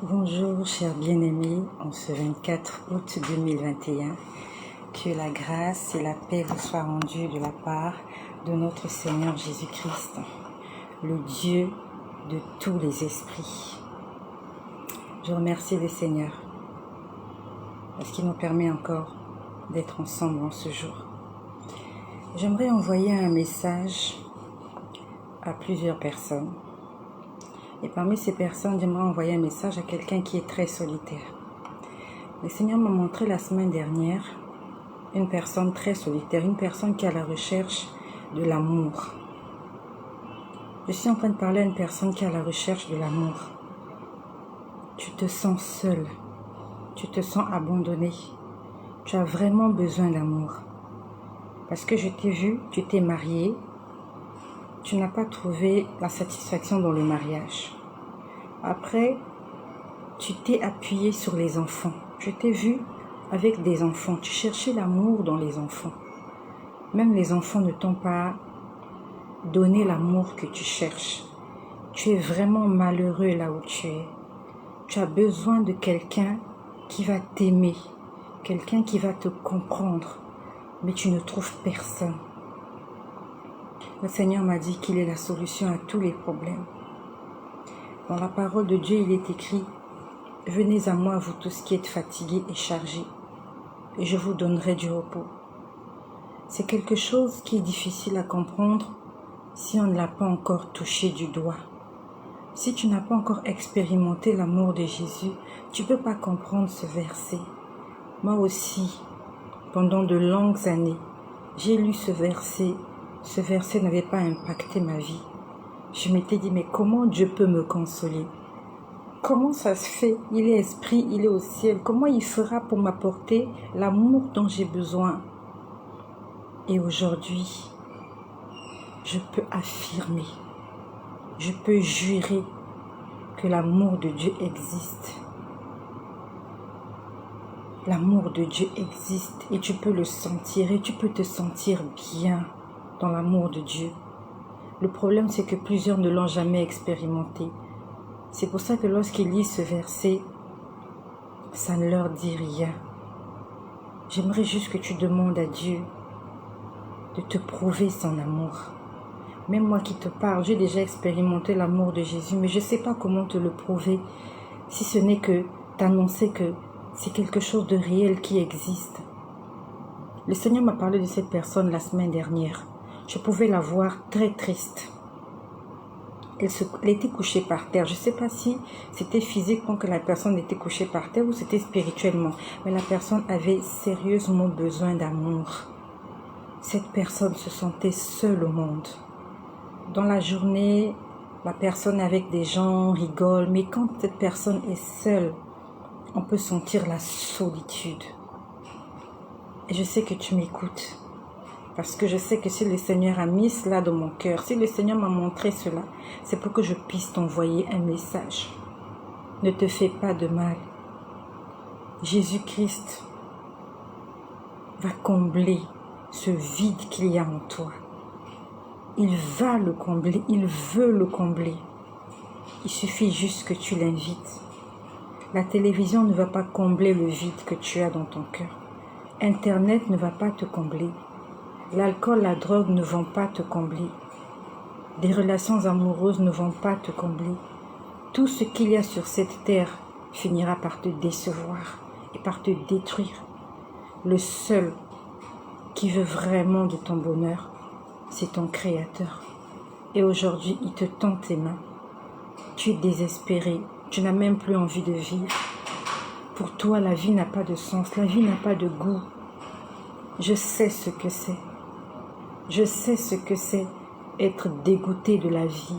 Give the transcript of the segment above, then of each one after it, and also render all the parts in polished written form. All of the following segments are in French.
Bonjour chers bien-aimés, en ce 24 août 2021, que la grâce et la paix vous soient rendues de la part de notre Seigneur Jésus-Christ, le Dieu de tous les esprits. Je remercie le Seigneur parce qu'il nous permet encore d'être ensemble en ce jour. J'aimerais envoyer un message à plusieurs personnes. Et parmi ces personnes, j'aimerais envoyer un message à quelqu'un qui est très solitaire. Le Seigneur m'a montré la semaine dernière une personne très solitaire, une personne qui est à la recherche de l'amour. Je suis en train de parler à une personne qui est à la recherche de l'amour. Tu te sens seul, tu te sens abandonné, tu as vraiment besoin d'amour. Parce que je t'ai vu, tu t'es marié, tu n'as pas trouvé la satisfaction dans le mariage. Après, tu t'es appuyé sur les enfants. Je t'ai vu avec des enfants. Tu cherchais l'amour dans les enfants. Même les enfants ne t'ont pas donné l'amour que tu cherches. Tu es vraiment malheureux là où tu es. Tu as besoin de quelqu'un qui va t'aimer, quelqu'un qui va te comprendre, mais tu ne trouves personne. Le Seigneur m'a dit qu'il est la solution à tous les problèmes. Dans la parole de Dieu, il est écrit « Venez à moi, vous tous qui êtes fatigués et chargés, et je vous donnerai du repos. » C'est quelque chose qui est difficile à comprendre si on ne l'a pas encore touché du doigt. Si tu n'as pas encore expérimenté l'amour de Jésus, tu ne peux pas comprendre ce verset. Moi aussi, pendant de longues années, j'ai lu ce verset. Ce verset n'avait pas impacté ma vie. Je m'étais dit, mais comment Dieu peut me consoler? Comment ça se fait? Il est esprit, il est au ciel. Comment il fera pour m'apporter l'amour dont j'ai besoin? Et aujourd'hui, je peux affirmer, je peux jurer que l'amour de Dieu existe. L'amour de Dieu existe et tu peux le sentir et tu peux te sentir bien dans l'amour de Dieu. Le problème, c'est que plusieurs ne l'ont jamais expérimenté. C'est pour ça que lorsqu'ils lisent ce verset, ça ne leur dit rien. J'aimerais juste que tu demandes à Dieu de te prouver son amour. Même moi qui te parle, j'ai déjà expérimenté l'amour de Jésus, mais je ne sais pas comment te le prouver, si ce n'est que t'annoncer que c'est quelque chose de réel qui existe. Le Seigneur m'a parlé de cette personne la semaine dernière. Je pouvais la voir très triste. Elle était couchée par terre. Je ne sais pas si c'était physiquement que la personne était couchée par terre ou c'était spirituellement. Mais la personne avait sérieusement besoin d'amour. Cette personne se sentait seule au monde. Dans la journée, la personne avec des gens rigole. Mais quand cette personne est seule, on peut sentir la solitude. Et je sais que tu m'écoutes. Parce que je sais que si le Seigneur a mis cela dans mon cœur, si le Seigneur m'a montré cela, c'est pour que je puisse t'envoyer un message. Ne te fais pas de mal. Jésus-Christ va combler ce vide qu'il y a en toi. Il va le combler, il veut le combler. Il suffit juste que tu l'invites. La télévision ne va pas combler le vide que tu as dans ton cœur. Internet ne va pas te combler. L'alcool, la drogue ne vont pas te combler. Des relations amoureuses ne vont pas te combler. Tout ce qu'il y a sur cette terre finira par te décevoir et par te détruire. Le seul qui veut vraiment de ton bonheur, c'est ton Créateur. Et aujourd'hui, il te tend tes mains. Tu es désespéré, tu n'as même plus envie de vivre. Pour toi, la vie n'a pas de sens, la vie n'a pas de goût. Je sais ce que c'est. Je sais ce que c'est être dégoûté de la vie.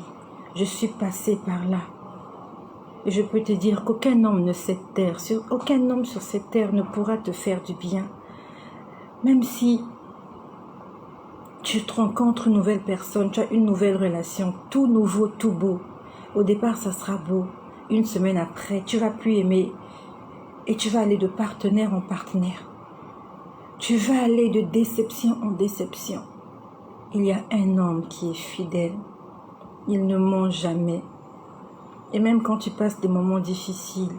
Je suis passée par là. Et je peux te dire qu'aucun homme de cette terre, aucun homme sur cette terre ne pourra te faire du bien. Même si tu te rencontres une nouvelle personne, tu as une nouvelle relation, tout nouveau, tout beau. Au départ, ça sera beau. Une semaine après, tu vas plus aimer. Et tu vas aller de partenaire en partenaire. Tu vas aller de déception en déception. Il y a un homme qui est fidèle. Il ne ment jamais. Et même quand tu passes des moments difficiles,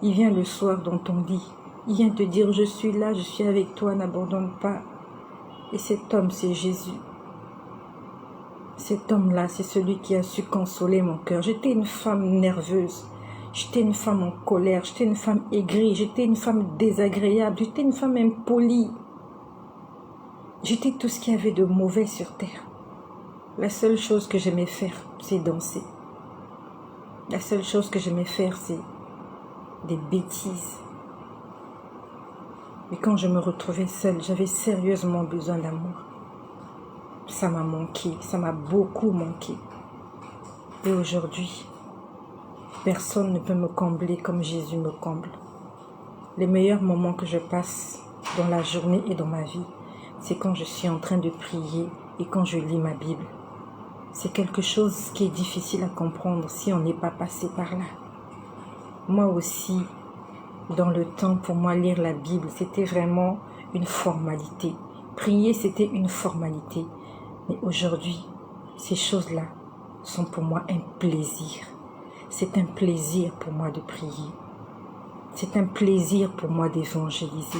il vient le soir dans ton lit. Il vient te dire, je suis là, je suis avec toi, n'abandonne pas. Et cet homme, c'est Jésus. Cet homme-là, c'est celui qui a su consoler mon cœur. J'étais une femme nerveuse. J'étais une femme en colère. J'étais une femme aigrie. J'étais une femme désagréable. J'étais une femme impolie. J'étais tout ce qu'il y avait de mauvais sur terre. La seule chose que j'aimais faire, c'est danser. La seule chose que j'aimais faire, c'est des bêtises. Mais quand je me retrouvais seule, j'avais sérieusement besoin d'amour. Ça m'a manqué, ça m'a beaucoup manqué. Et aujourd'hui, personne ne peut me combler comme Jésus me comble. Les meilleurs moments que je passe dans la journée et dans ma vie, c'est quand je suis en train de prier et quand je lis ma Bible. C'est quelque chose qui est difficile à comprendre si on n'est pas passé par là. Moi aussi, dans le temps, pour moi, lire la Bible, c'était vraiment une formalité. Prier, c'était une formalité. Mais aujourd'hui, ces choses-là sont pour moi un plaisir. C'est un plaisir pour moi de prier. C'est un plaisir pour moi d'évangéliser.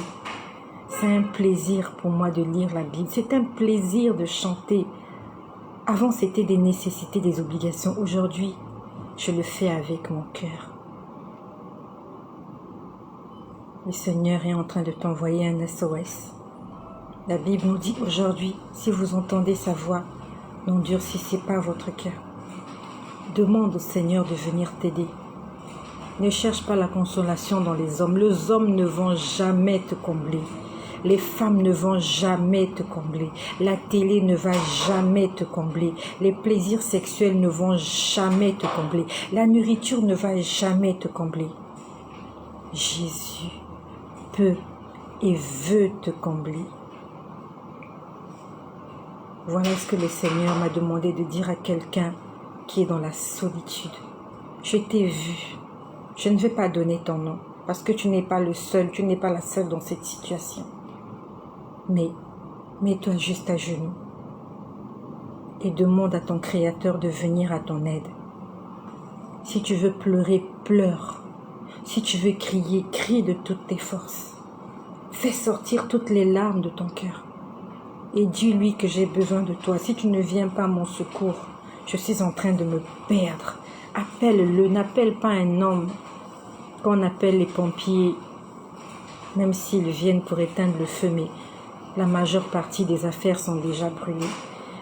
C'est un plaisir pour moi de lire la Bible. C'est un plaisir de chanter. Avant, c'était des nécessités, des obligations. Aujourd'hui, je le fais avec mon cœur. Le Seigneur est en train de t'envoyer un SOS. La Bible nous dit aujourd'hui, si vous entendez sa voix, n'endurcissez pas votre cœur. Demande au Seigneur de venir t'aider. Ne cherche pas la consolation dans les hommes. Les hommes ne vont jamais te combler. Les femmes ne vont jamais te combler. La télé ne va jamais te combler. Les plaisirs sexuels ne vont jamais te combler. La nourriture ne va jamais te combler. Jésus peut et veut te combler. Voilà ce que le Seigneur m'a demandé de dire à quelqu'un qui est dans la solitude. Je t'ai vu. Je ne vais pas donner ton nom parce que tu n'es pas le seul, tu n'es pas la seule dans cette situation. Mais mets-toi juste à genoux et demande à ton Créateur de venir à ton aide. Si tu veux pleurer, pleure. Si tu veux crier, crie de toutes tes forces. Fais sortir toutes les larmes de ton cœur. Et dis-lui que j'ai besoin de toi. Si tu ne viens pas à mon secours, je suis en train de me perdre. Appelle-le, n'appelle pas un homme. Quand on appelle les pompiers, même s'ils viennent pour éteindre le feu, mais la majeure partie des affaires sont déjà brûlées.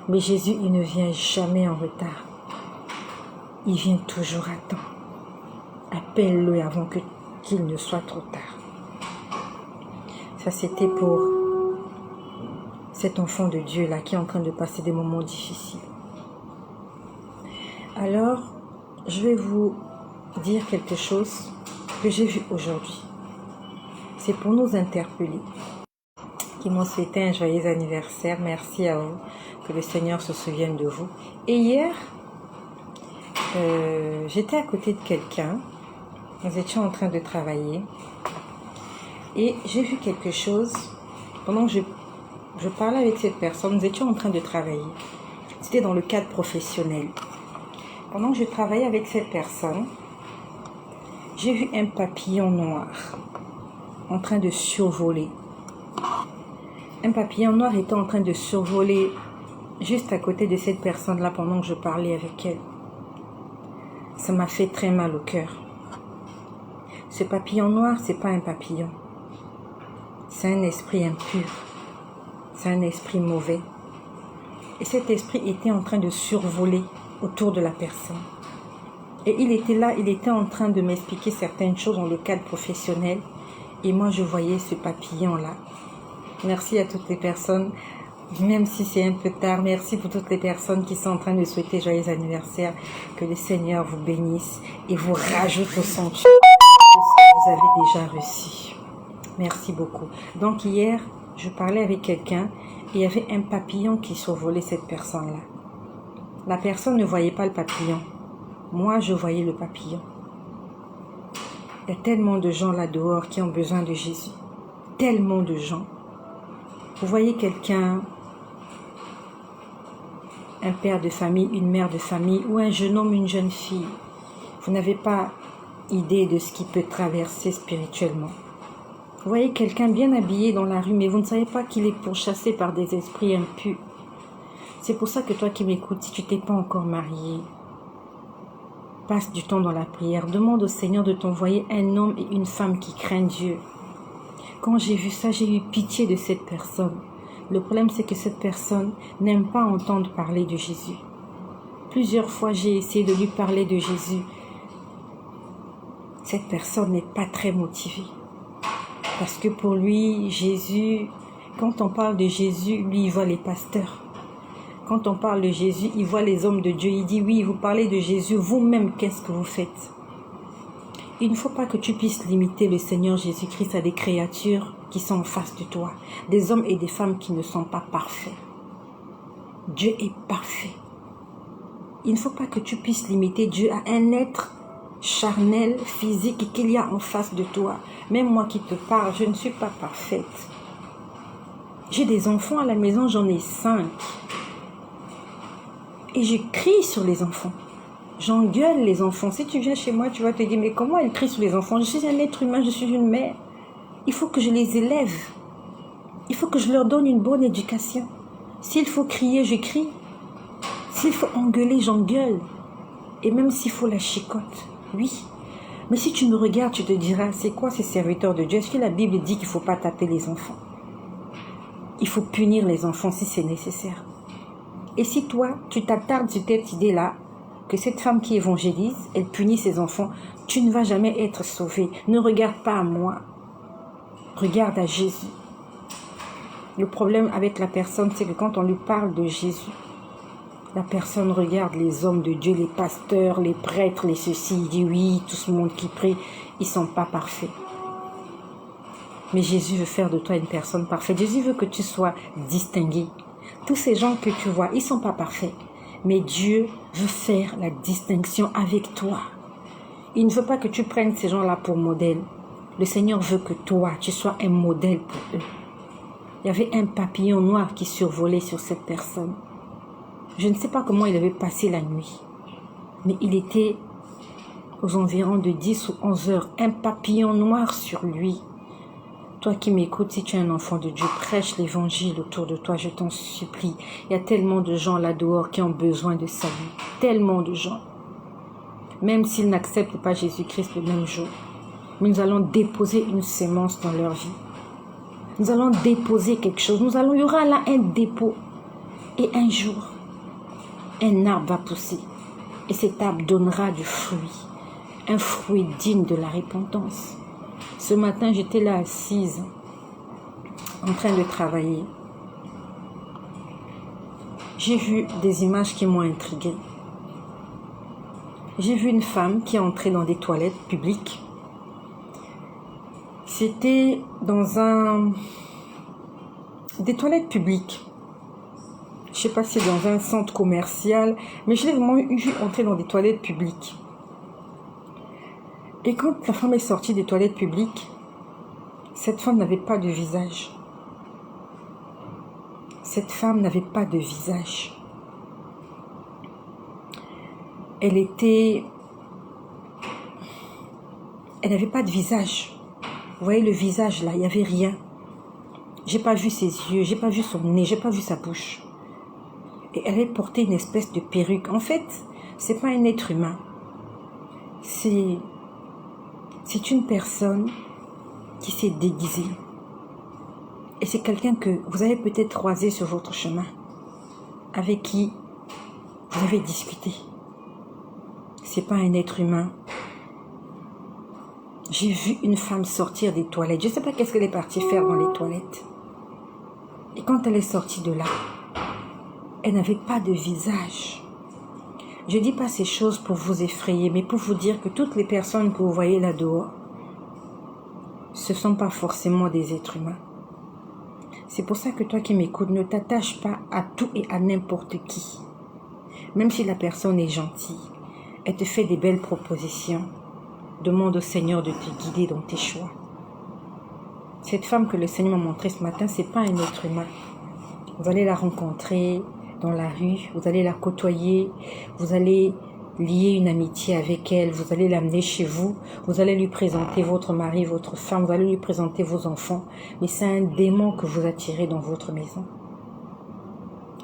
Mais Jésus, il ne vient jamais en retard. Il vient toujours à temps. Appelle-le avant qu'il ne soit trop tard. Ça, c'était pour cet enfant de Dieu là qui est en train de passer des moments difficiles. Alors, je vais vous dire quelque chose que j'ai vu aujourd'hui. C'est pour nous interpeller. Qui m'ont souhaité un joyeux anniversaire. Merci à vous. Que le Seigneur se souvienne de vous. Et hier, j'étais à côté de quelqu'un. Nous étions en train de travailler. Et j'ai vu quelque chose. Pendant que je parlais avec cette personne, nous étions en train de travailler. C'était dans le cadre professionnel. Pendant que je travaillais avec cette personne, j'ai vu un papillon noir en train de survoler. Un papillon noir était en train de survoler juste à côté de cette personne-là pendant que je parlais avec elle. Ça m'a fait très mal au cœur. Ce papillon noir, c'est pas un papillon. C'est un esprit impur. C'est un esprit mauvais. Et cet esprit était en train de survoler autour de la personne. Et il était là, il était en train de m'expliquer certaines choses dans le cadre professionnel. Et moi, je voyais ce papillon-là. Merci à toutes les personnes, même si c'est un peu tard, merci pour toutes les personnes qui sont en train de souhaiter joyeux anniversaire. Que le Seigneur vous bénisse et vous rajoute au sanctuaire ce que vous avez déjà reçu. Merci beaucoup. Donc hier, je parlais avec quelqu'un et il y avait un papillon qui survolait cette personne-là. La personne ne voyait pas le papillon. Moi, je voyais le papillon. Il y a tellement de gens là dehors qui ont besoin de Jésus. Tellement de gens. Vous voyez quelqu'un, un père de famille, une mère de famille, ou un jeune homme, une jeune fille, Vous n'avez pas idée de ce qui peut traverser spirituellement. Vous voyez quelqu'un bien habillé dans la rue, mais vous ne savez pas qu'il est pourchassé par des esprits impurs. C'est pour ça que toi qui m'écoutes, si tu t'es pas encore marié, passe du temps dans la prière. Demande au Seigneur de t'envoyer un homme et une femme qui craignent Dieu. Quand j'ai vu ça, j'ai eu pitié de cette personne. Le problème, c'est que cette personne n'aime pas entendre parler de Jésus. Plusieurs fois, j'ai essayé de lui parler de Jésus. Cette personne n'est pas très motivée. Parce que pour lui, Jésus, quand on parle de Jésus, lui, il voit les pasteurs. Quand on parle de Jésus, il voit les hommes de Dieu. Il dit, oui, vous parlez de Jésus, vous-même, qu'est-ce que vous faites? Il ne faut pas que tu puisses limiter le Seigneur Jésus-Christ à des créatures qui sont en face de toi. Des hommes et des femmes qui ne sont pas parfaits. Dieu est parfait. Il ne faut pas que tu puisses limiter Dieu à un être charnel, physique qu'il y a en face de toi. Même moi qui te parle, je ne suis pas parfaite. J'ai des enfants à la maison, j'en ai 5. Et je crie sur les enfants. J'engueule les enfants. Si tu viens chez moi, tu vas te dire, mais comment elle crie sur les enfants? Je suis un être humain, je suis une mère. Il faut que je les élève. Il faut que je leur donne une bonne éducation. S'il faut crier, je crie. S'il faut engueuler, j'engueule. Et même s'il faut la chicotte, oui. Mais si tu me regardes, tu te diras, c'est quoi ces serviteurs de Dieu? Est-ce que la Bible dit qu'il ne faut pas taper les enfants? Il faut punir les enfants si c'est nécessaire. Et si toi, tu t'attardes sur cette idée-là, que cette femme qui évangélise, elle punit ses enfants, tu ne vas jamais être sauvé. Ne regarde pas à moi. Regarde à Jésus. Le problème avec la personne, c'est que quand on lui parle de Jésus, la personne regarde les hommes de Dieu, les pasteurs, les prêtres, les ceci. Il dit oui, tout ce monde qui prie, ils ne sont pas parfaits. Mais Jésus veut faire de toi une personne parfaite. Jésus veut que tu sois distingué. Tous ces gens que tu vois, ils ne sont pas parfaits. Mais Dieu veut faire la distinction avec toi. Il ne veut pas que tu prennes ces gens-là pour modèle. Le Seigneur veut que toi, tu sois un modèle pour eux. Il y avait un papillon noir qui survolait sur cette personne. Je ne sais pas comment il avait passé la nuit. Mais il était aux environs de 10 ou 11 heures. Un papillon noir sur lui. Toi qui m'écoutes, si tu es un enfant de Dieu, prêche l'évangile autour de toi, je t'en supplie. Il y a tellement de gens là dehors qui ont besoin de salut. Tellement de gens. Même s'ils n'acceptent pas Jésus-Christ le même jour. Mais nous allons déposer une sémence dans leur vie. Nous allons déposer quelque chose. Il y aura là un dépôt. Et un jour, un arbre va pousser. Et cet arbre donnera du fruit. Un fruit digne de la repentance. Ce matin, j'étais là assise, en train de travailler. J'ai vu des images qui m'ont intriguée. J'ai vu une femme qui est entrée dans des toilettes publiques. C'était dans des toilettes publiques. Je ne sais pas si c'est dans un centre commercial, mais je l'ai vraiment vu entrer dans des toilettes publiques. Et quand la femme est sortie des toilettes publiques, cette femme n'avait pas de visage. Cette femme n'avait pas de visage. Elle n'avait pas de visage. Vous voyez le visage là, il n'y avait rien. J'ai pas vu ses yeux, j'ai pas vu son nez, j'ai pas vu sa bouche. Et elle avait porté une espèce de perruque. En fait, c'est pas un être humain. C'est une personne qui s'est déguisée. Et c'est quelqu'un que vous avez peut-être croisé sur votre chemin, avec qui vous avez discuté. C'est pas un être humain. J'ai vu une femme sortir des toilettes. Je ne sais pas qu'est-ce qu'elle est partie faire dans les toilettes. Et quand elle est sortie de là, elle n'avait pas de visage. Je ne dis pas ces choses pour vous effrayer, mais pour vous dire que toutes les personnes que vous voyez là dehors, ce ne sont pas forcément des êtres humains. C'est pour ça que toi qui m'écoutes, ne t'attache pas à tout et à n'importe qui. Même si la personne est gentille, elle te fait des belles propositions, demande au Seigneur de te guider dans tes choix. Cette femme que le Seigneur m'a montrée ce matin, ce n'est pas un être humain. Vous allez la rencontrer dans la rue, vous allez la côtoyer, vous allez lier une amitié avec elle, vous allez l'amener chez vous, vous allez lui présenter votre mari, votre femme, vous allez lui présenter vos enfants, mais c'est un démon que vous attirez dans votre maison.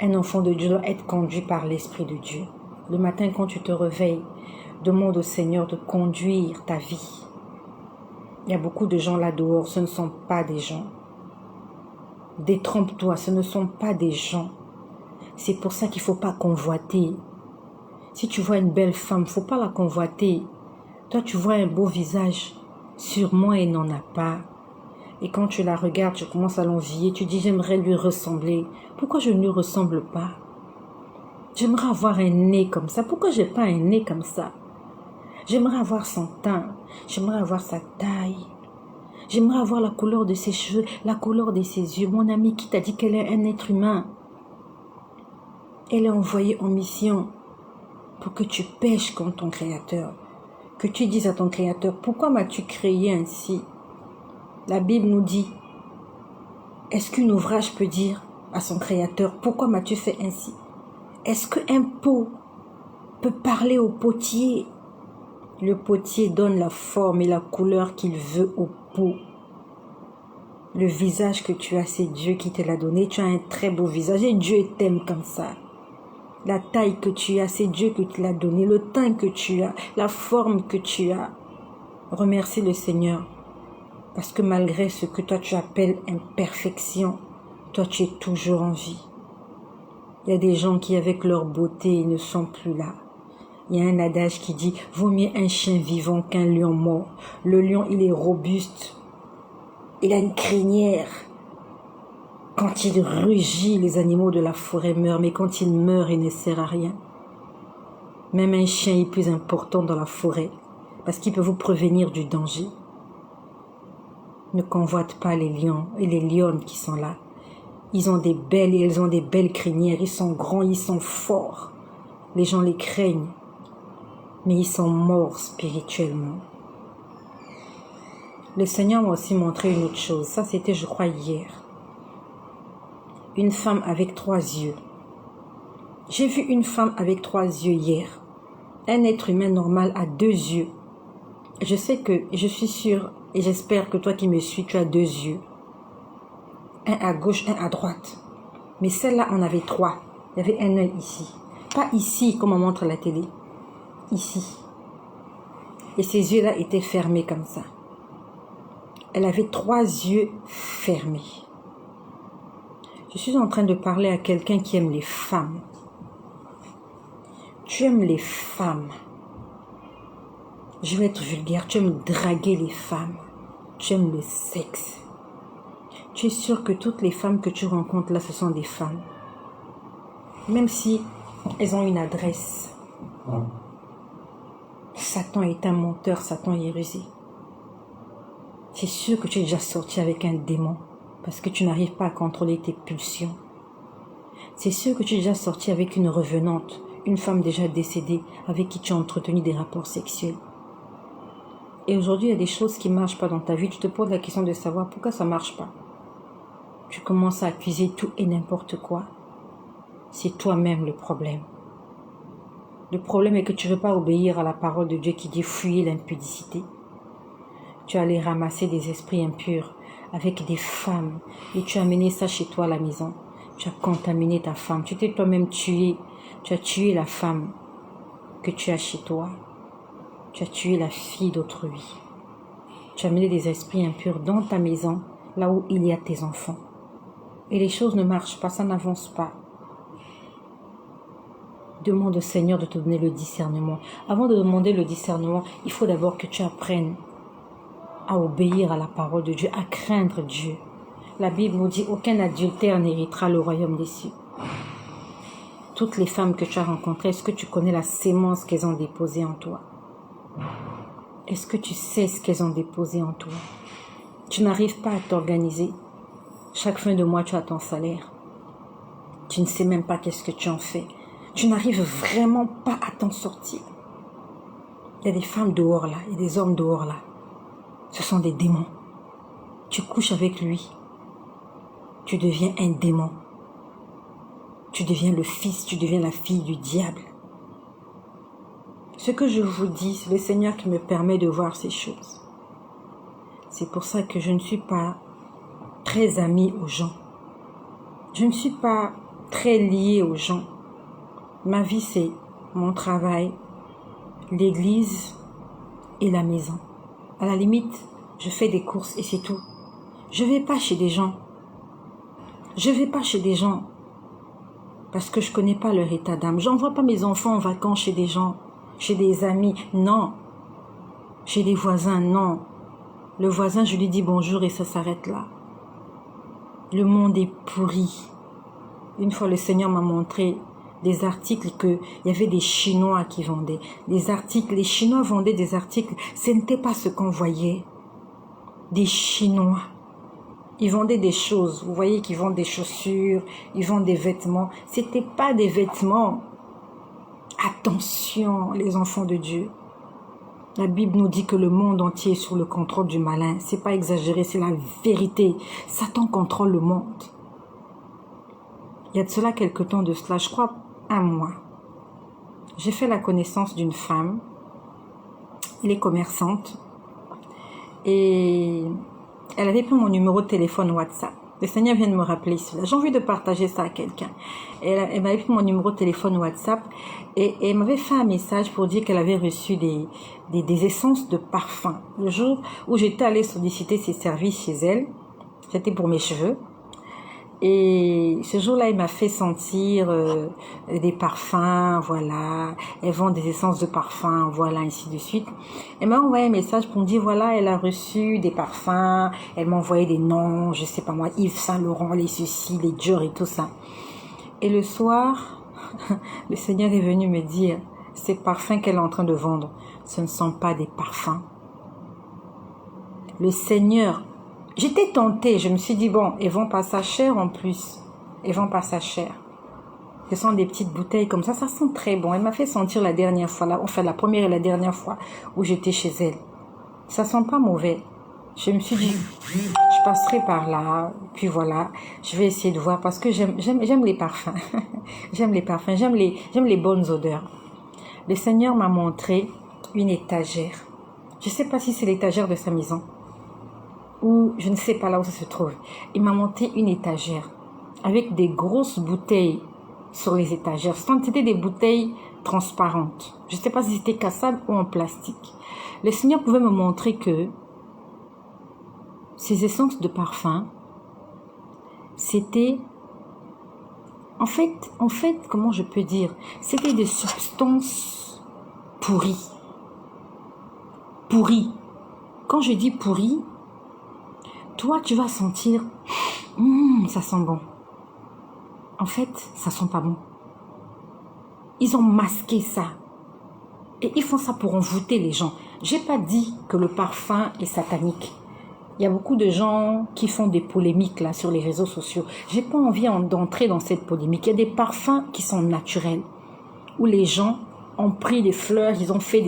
Un enfant de Dieu doit être conduit par l'Esprit de Dieu. Le matin, quand tu te réveilles, demande au Seigneur de conduire ta vie. Il y a beaucoup de gens là dehors, ce ne sont pas des gens. Détrompe-toi, ce ne sont pas des gens. C'est pour ça qu'il ne faut pas convoiter. Si tu vois une belle femme, il ne faut pas la convoiter. Toi, tu vois un beau visage. Sûrement, elle n'en a pas. Et quand tu la regardes, tu commences à l'envier. Tu dis, j'aimerais lui ressembler. Pourquoi je ne lui ressemble pas? J'aimerais avoir un nez comme ça. Pourquoi je n'ai pas un nez comme ça? J'aimerais avoir son teint. J'aimerais avoir sa taille. J'aimerais avoir la couleur de ses cheveux, la couleur de ses yeux. Mon ami, qui t'a dit qu'elle est un être humain? Elle est envoyée en mission pour que tu pêches comme ton Créateur. Que tu dises à ton Créateur, pourquoi m'as-tu créé ainsi? La Bible nous dit, est-ce qu'un ouvrage peut dire à son Créateur, pourquoi m'as-tu fait ainsi? Est-ce qu'un pot peut parler au potier? Le potier donne la forme et la couleur qu'il veut au pot. Le visage que tu as, c'est Dieu qui te l'a donné. Tu as un très beau visage et Dieu t'aime comme ça. La taille que tu as, c'est Dieu qui te l'a donné. Le teint que tu as, la forme que tu as. Remercie le Seigneur. Parce que malgré ce que toi tu appelles imperfection, toi tu es toujours en vie. Il y a des gens qui avec leur beauté ne sont plus là. Il y a un adage qui dit, vaut mieux un chien vivant qu'un lion mort. Le lion, il est robuste. Il a une crinière. Quand il rugit, les animaux de la forêt meurent, mais quand il meurt, il ne sert à rien. Même un chien est plus important dans la forêt, parce qu'il peut vous prévenir du danger. Ne convoite pas les lions et les lionnes qui sont là. Ils ont des belles et elles ont des belles crinières. Ils sont grands, ils sont forts. Les gens les craignent, mais ils sont morts spirituellement. Le Seigneur m'a aussi montré une autre chose. Ça, c'était, je crois, hier. Une femme avec 3 yeux. J'ai vu une femme avec 3 yeux hier. Un être humain normal a 2 yeux. Je sais que, je suis sûre et j'espère que toi qui me suis, tu as 2 yeux. Un à gauche, un à droite. Mais celle-là en avait 3. Il y avait un œil ici. Pas ici, comme on montre à la télé. Ici. Et ses yeux-là étaient fermés comme ça. Elle avait 3 yeux fermés. Je suis en train de parler à quelqu'un qui aime les femmes. Tu aimes les femmes. Je vais être vulgaire. Tu aimes draguer les femmes. Tu aimes le sexe. Tu es sûr que toutes les femmes que tu rencontres là, ce sont des femmes. Même si elles ont une adresse. Satan est un menteur, Satan est rusé. C'est sûr que tu es déjà sorti avec un démon. Parce que tu n'arrives pas à contrôler tes pulsions. C'est sûr que tu es déjà sorti avec une revenante, une femme déjà décédée, avec qui tu as entretenu des rapports sexuels. Et aujourd'hui, il y a des choses qui ne marchent pas dans ta vie. Tu te poses la question de savoir pourquoi ça ne marche pas. Tu commences à accuser tout et n'importe quoi. C'est toi-même le problème. Le problème est que tu ne veux pas obéir à la parole de Dieu qui dit fuyez l'impudicité. Tu es allé ramasser des esprits impurs avec des femmes et tu as amené ça chez toi à la maison. Tu as contaminé ta femme. Tu t'es toi-même tué. Tu as tué la femme que tu as chez toi. Tu as tué la fille d'autrui. Tu as amené des esprits impurs dans ta maison, là où il y a tes enfants. Et les choses ne marchent pas, ça n'avance pas. Demande au Seigneur de te donner le discernement. Avant de demander le discernement, il faut d'abord que tu apprennes à obéir à la parole de Dieu, à craindre Dieu. La Bible nous dit, aucun adultère n'héritera le royaume des cieux. Toutes les femmes que tu as rencontrées, est-ce que tu connais la sémence qu'elles ont déposée en toi? Est-ce que tu sais ce qu'elles ont déposé en toi? Tu n'arrives pas à t'organiser. Chaque fin de mois, tu as ton salaire. Tu ne sais même pas qu'est-ce que tu en fais. Tu n'arrives vraiment pas à t'en sortir. Il y a des femmes dehors là, il y a des hommes dehors là. Ce sont des démons. Tu couches avec lui. Tu deviens un démon. Tu deviens le fils, tu deviens la fille du diable. Ce que je vous dis, c'est le Seigneur qui me permet de voir ces choses. C'est pour ça que je ne suis pas très amie aux gens. Je ne suis pas très liée aux gens. Ma vie, c'est mon travail, l'église et la maison. À la limite, je fais des courses et c'est tout. Je ne vais pas chez des gens. Je ne vais pas chez des gens parce que je ne connais pas leur état d'âme. Je n'envoie pas mes enfants en vacances chez des gens, chez des amis. Non. Chez des voisins, non. Le voisin, je lui dis bonjour et ça s'arrête là. Le monde est pourri. Une fois, le Seigneur m'a montré des articles qu'il y avait des Chinois qui vendaient. Des articles, les Chinois vendaient des articles. Ce n'était pas ce qu'on voyait. Des Chinois. Ils vendaient des choses. Vous voyez qu'ils vendent des chaussures, ils vendent des vêtements. C'était pas des vêtements. Attention, les enfants de Dieu. La Bible nous dit que le monde entier est sous le contrôle du malin. C'est pas exagéré, c'est la vérité. Satan contrôle le monde. Il y a de cela quelque temps de cela, je crois, un mois. J'ai fait la connaissance d'une femme. Elle est commerçante. Et elle avait pris mon numéro de téléphone WhatsApp. Le Seigneur vient de me rappeler cela. J'ai envie de partager ça à quelqu'un. Elle m'avait pris mon numéro de téléphone WhatsApp et elle m'avait fait un message pour dire qu'elle avait reçu des essences de parfum. Le jour où j'étais allée solliciter ses services chez elle, c'était pour mes cheveux. Et ce jour-là, il m'a fait sentir des parfums, voilà. Elle vend des essences de parfums, voilà, ainsi de suite. Elle m'a envoyé un message pour me dire, voilà, elle a reçu des parfums. Elle m'a envoyé des noms, je sais pas moi, Yves Saint Laurent, les ceci, les Dior et tout ça. Et le soir, le Seigneur est venu me dire, ces parfums qu'elle est en train de vendre, ce ne sont pas des parfums. Le Seigneur... J'étais tentée, je me suis dit, bon, elles vont pas ça cher en plus. Elles vont pas ça cher. Ce sont des petites bouteilles comme ça sent très bon. Elle m'a fait sentir la dernière fois, enfin la première et la dernière fois où j'étais chez elle. Ça sent pas mauvais. Je me suis dit, je passerai par là, puis voilà, je vais essayer de voir parce que j'aime les parfums. J'aime les parfums, j'aime les bonnes odeurs. Le Seigneur m'a montré une étagère. Je sais pas si c'est l'étagère de sa maison. Ou je ne sais pas là où ça se trouve. Il m'a monté une étagère avec des grosses bouteilles sur les étagères. C'était des bouteilles transparentes. Je ne sais pas si c'était cassable ou en plastique. Le Seigneur pouvait me montrer que ces essences de parfum, c'était... En fait, comment je peux dire? C'était des substances pourries. Pourries. Quand je dis pourries, toi, tu vas sentir, ça sent bon. En fait, ça sent pas bon. Ils ont masqué ça. Et ils font ça pour envoûter les gens. J'ai pas dit que le parfum est satanique. Il y a beaucoup de gens qui font des polémiques là sur les réseaux sociaux. J'ai pas envie d'entrer dans cette polémique. Il y a des parfums qui sont naturels. Où les gens ont pris des fleurs, ils ont fait des